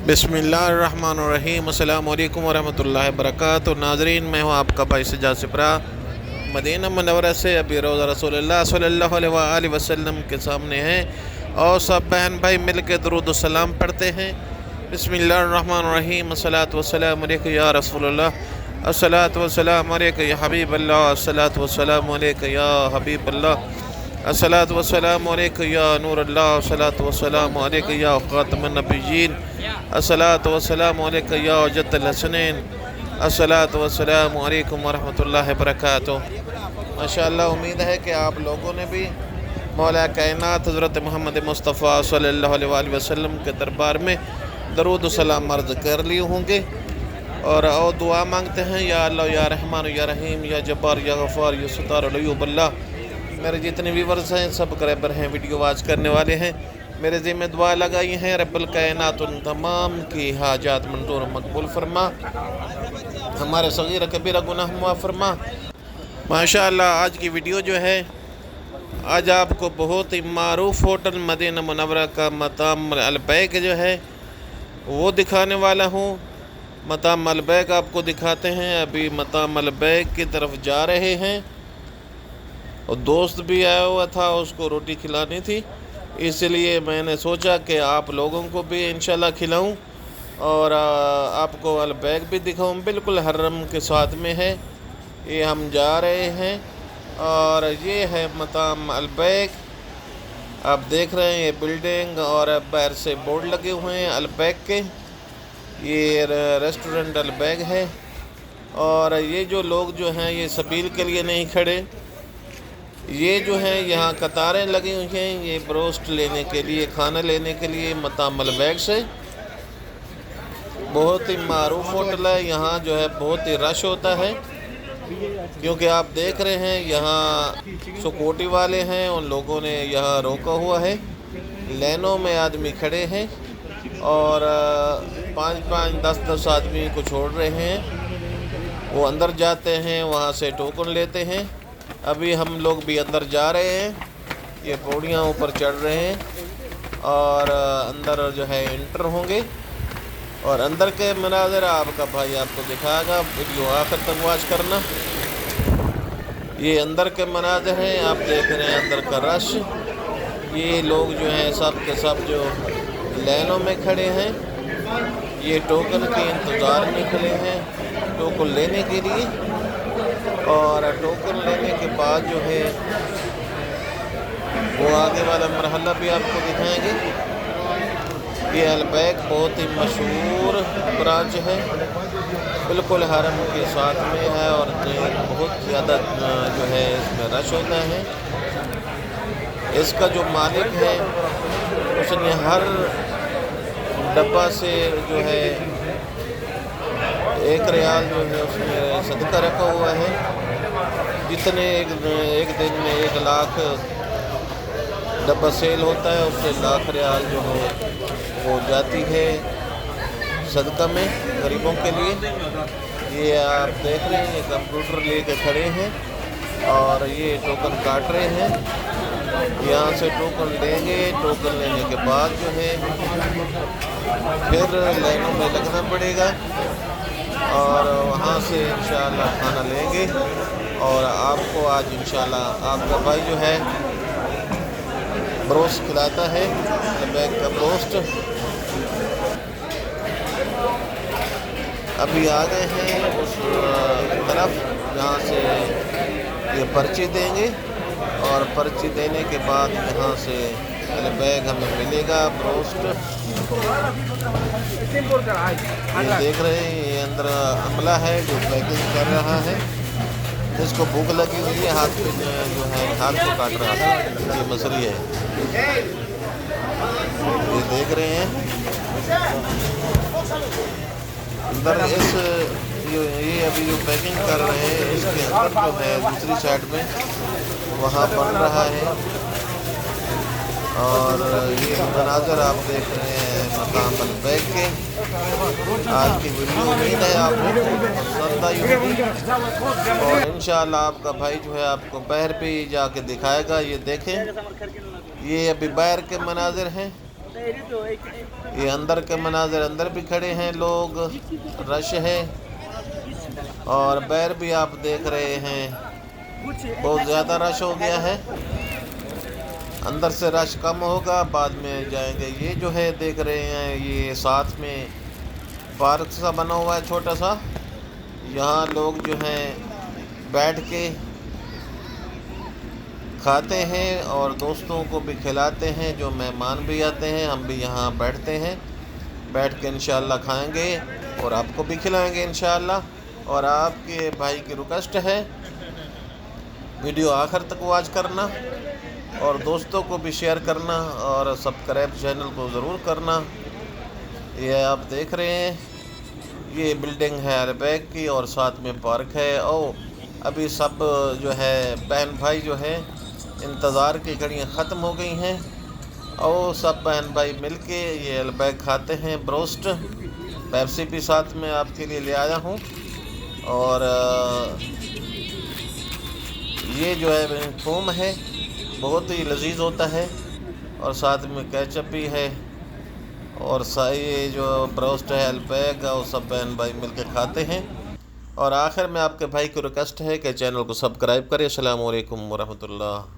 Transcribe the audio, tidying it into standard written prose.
बिस्मिल्लाहिर्रहमानिर्रहीम। अस्सलामु अलैकुम वरहमतुल्लाहि वबरकातुहू। नाज़रीन, मैं हूँ आपका भाई सज्जाद सिपरा मदीना मुनव्वरा से। अभी रोज़ा रसूलुल्लाह सल्लल्लाहु अलैहि वसल्लम के सामने हैं और सब बहन भाई मिल के दुरूद सलाम पढ़ते हैं। बिस्मिल्लाहिर्रहमानिर्रहीम। अस्सलातु वस्सलामु अलैका या रसूलल्लाह, अस्सलातु वस्सलामु अलैका या हबीबल्लाह, अस्सलातु वस्सलामु अलैका या हबीबल्लाह, अस्सलातु वस्सलामु अलैका या नूरल्लाह, अस्सलातु वस्सलामु अलैका या खातमुन नबिय्यीन, अस्सलातु वस्सलामु अलैका या जद्दल हसनैन, अस्सलातु वस्सलामु अलैकुम वरहमतुल्लाहि वबरकातुहू। माशाअल्लाह, उम्मीद है कि आप लोगों ने भी मौला कायनात हज़रत मोहम्मद मुस्तफ़ा सल्लल्लाहु अलैहि वसल्लम के दरबार में दरूद सलाम अर्ज़ कर लिए होंगे और दुआ मांगते हैं। या अल्लाह या रहमान या रहीम या जब्बार या गफ़ार या सत्तार अल्लाह। मेरे जितने व्यूअर्स हैं, सब्सक्राइबर हैं, वीडियो वाच करने वाले हैं, मेरे ज़िम्मे दुआ लगाई हैं। रब्बुल कायनात उन तमाम की हाजात मंजूर मकबूल फरमा, हमारे सगीर कबीरा गुनाह माफ़ फरमा। माशाअल्लाह, आज की वीडियो जो है, आज आपको बहुत ही मारूफ़ होटल मदीना मुनव्वरा का मताम अलबैक जो है वो दिखाने वाला हूँ। मताम अलबैक आपको दिखाते हैं। अभी मताम अलबैक की तरफ जा रहे हैं और दोस्त भी आया हुआ था, उसको रोटी खिलानी थी, इसलिए मैंने सोचा कि आप लोगों को भी इंशाल्लाह खिलाऊं और आपको अलबैक भी दिखाऊं। बिल्कुल हर्रम के साथ में है, ये हम जा रहे हैं और ये है मताम अलबैक। आप देख रहे हैं ये बिल्डिंग और बाहर से बोर्ड लगे हुए हैं अलबैक के। ये रेस्टोरेंट अलबैक है और ये जो लोग जो हैं ये सबील के लिए नहीं खड़े, ये जो है यहाँ कतारें लगी हुई हैं, ये ब्रोस्ट लेने के लिए, खाना लेने के लिए मताम अलबैक से। बहुत ही मारूफ होटल है, यहाँ जो है बहुत ही रश होता है क्योंकि आप देख रहे हैं यहाँ सिक्योरिटी वाले हैं, उन लोगों ने यहाँ रोका हुआ है। लाइनों में आदमी खड़े हैं और 5-5, 10-10 आदमी को छोड़ रहे हैं। वो अंदर जाते हैं, वहाँ से टोकन लेते हैं। अभी हम लोग भी अंदर जा रहे हैं, ये पौड़ियाँ ऊपर चढ़ रहे हैं और अंदर जो है इंटर होंगे और अंदर के मनाज़र आपका भाई आपको दिखाएगा। वीडियो आखिर तक वॉच करना। ये अंदर के मनाज़र हैं, आप देख रहे हैं अंदर का रश। ये लोग जो हैं सब के सब जो लाइनों में खड़े हैं, ये टोकन के इंतज़ार में खड़े हैं टोकन लेने के लिए। और टोकन लेने के बाद जो है वो आगे वाला मरहला भी आपको दिखाएंगे। ये अलबैक बहुत ही मशहूर ब्रांच है, बिल्कुल हरम के साथ में है और बहुत ज़्यादा जो है इसमें रश होता है। इसका जो मालिक है उसने हर डब्बा से जो है 1 रियाल जो है उसमें सदका रखा हुआ है। जितने एक दिन में 1 लाख डब्बा सेल होता है, उससे 1 लाख रियाल जो है वो जाती है सदका में गरीबों के लिए। ये आप देख रहे हैं, ये कंप्यूटर लेके खड़े हैं और ये टोकन काट रहे हैं। यहाँ से टोकन लेंगे, टोकन लेने के बाद जो है फिर लाइनों में लगना पड़ेगा और वहाँ से इंशाल्लाह खाना लेंगे। और आपको आज इंशाल्लाह आपका भाई जो है ब्रोस्ट खिलाता है, अलबैक का ब्रोस्ट। अभी आ गए हैं उस तरफ जहाँ से ये पर्ची देंगे और पर्ची देने के बाद यहाँ से अलबैक हमें मिलेगा ब्रोस्ट। ये देख रहे हैं, ये अंदर अमला है जो पैकिंग कर रहा है। इसको भूख लगी हुई है, हाथ पे जो है हाथ को काट रहा है, ये मसली है। ये देख रहे हैं अंदर इस ये अभी जो पैकिंग कर रहे हैं इसके अंदर जो है दूसरी साइड में वहाँ बन रहा है। और ये मनाज़र आप देख रहे हैं मकाम अलबैक के। आज की वीडियो उम्मीद है आपको पसंद आई होगी और इंशाल्लाह आपका भाई जो है आपको बाहर भी जाके दिखाएगा। ये देखें, ये अभी बाहर के मनाज़र हैं ये अंदर के मनाज़र, अंदर भी खड़े हैं लोग, रश है। और बैर भी आप देख रहे हैं बहुत ज़्यादा रश हो गया है। अंदर से रश कम होगा, बाद में जाएंगे। ये जो है देख रहे हैं, ये साथ में पार्क सा बना हुआ है छोटा सा। यहाँ लोग जो हैं बैठ के खाते हैं और दोस्तों को भी खिलाते हैं। जो मेहमान भी आते हैं, हम भी यहाँ बैठते हैं, बैठ के इंशाअल्लाह खाएंगे और आपको भी खिलाएंगे इंशाअल्लाह। और आपके भाई की रिक्वेस्ट है वीडियो आखिर तक वॉच करना और दोस्तों को भी शेयर करना और सब्सक्राइब चैनल को ज़रूर करना। ये आप देख रहे हैं, ये बिल्डिंग है अरबैग की और साथ में पार्क है। और अभी सब जो है बहन भाई जो है इंतज़ार की घड़ियाँ ख़त्म हो गई हैं और सब बहन भाई मिलके ये अरबैग खाते हैं। ब्रोस्ट पेप्सी भी साथ में आपके लिए ले आया हूँ। और ये जो है थूम है, बहुत ही लजीज होता है और साथ में केचप भी है। और ये जो ब्रोस्ट है अरबैग और सब बहन भाई मिलकर खाते हैं। और आखिर में आपके भाई को रिक्वेस्ट है कि चैनल को सब्सक्राइब करें। अस्सलाम वालेकुम वरहमतुल्लाह।